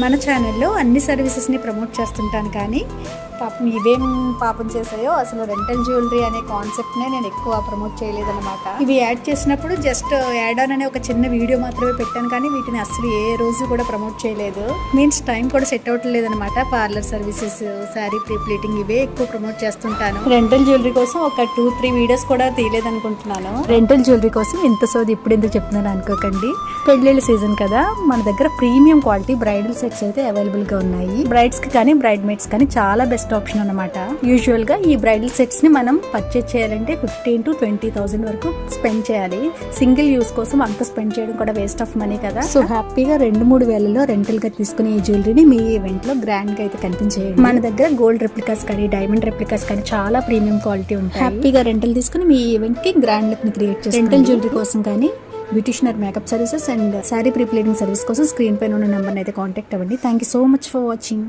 మన ఛానల్లో అన్ని సర్వీసెస్ని ప్రమోట్ చేస్తుంటాను, కానీ పాపం ఇవేం పాపం చేసాయో అసలు రెంటల్ జ్యువెలరీ అనే కాన్సెప్ట్నే నేను ఎక్కువ ప్రమోట్ చేయలేదన్నమాట. ఇవి యాడ్ చేసినప్పుడు జస్ట్ యాడ్ ఆన్ అనే ఒక చిన్న వీడియో మాత్రమే పెట్టాను, కానీ వీటిని అసలు ఏ రోజు కూడా ప్రమోట్ చేయలేదు. మీన్స్ టైం కూడా సెట్ అవ్వట్లేదన్నమాట. Parlour services, sari pre pleating ఇవే ఎక్కువ ప్రమోట్ చేస్తుంటాను. రెంటల్ జ్యువెలరీ కోసం ఒక 2-3 వీడియోస్ కూడా తీయలేదనుకుంటున్నాను. రెంటల్ జ్యువెలరీ కోసం ఇంత సోది ఇప్పుడు ఎందుకు చెప్తున్నాను అనుకోకండి. పెళ్ళిళ్ళ సీజన్ కదా, మన దగ్గర ప్రీమియం క్వాలిటీ బ్రైడల్ సెట్స్ అయితే అవైలబుల్ గా ఉన్నాయి. బ్రైడ్స్ కి కానీ బ్రైడ్ మేట్స్ కానీ చాలా బెస్ట్ ఆప్షన్ అన్నమాట. యూజువల్ గా ఈ బ్రైడల్ సెట్స్ ని మనం పర్చేజ్ చేయాలంటే 15,000 to 20,000 వరకు స్పెండ్ చేయాలి. సింగిల్ యూస్ కోసం అంత స్పెండ్ చేయడం కూడా వేస్ట్ ఆఫ్ మనీ కదా. సో హ్యాపీగా 2-3 వేలలో రెంటల్ గా తీసుకునే ఈ జ్యువెలరీని మీ ఈవెంట్ లో గ్రాండ్ గా అయితే కనిపించేయండి. మన దగ్గర గోల్డ్ రెప్లికాస్ కానీ డైమండ్ రెప్లికాస్ కానీ చాలా ప్రీమియం క్వాలిటీ ఉంటాయి. హ్యాపీగా రెంటల్ తీసుకుని మీ ఈవెంట్ కి గ్రాండ్ లుక్ ని క్రియేట్ చేయండి. రెంటల్ జ్యువెలరీ కోసం కానీ beautician or makeup services and sari pre pleating service కోసం స్క్రీన్ పైన ఉన్న నెంబర్ని అయితే కాంటాక్ట్ అవ్వండి. Thank you so much for watching.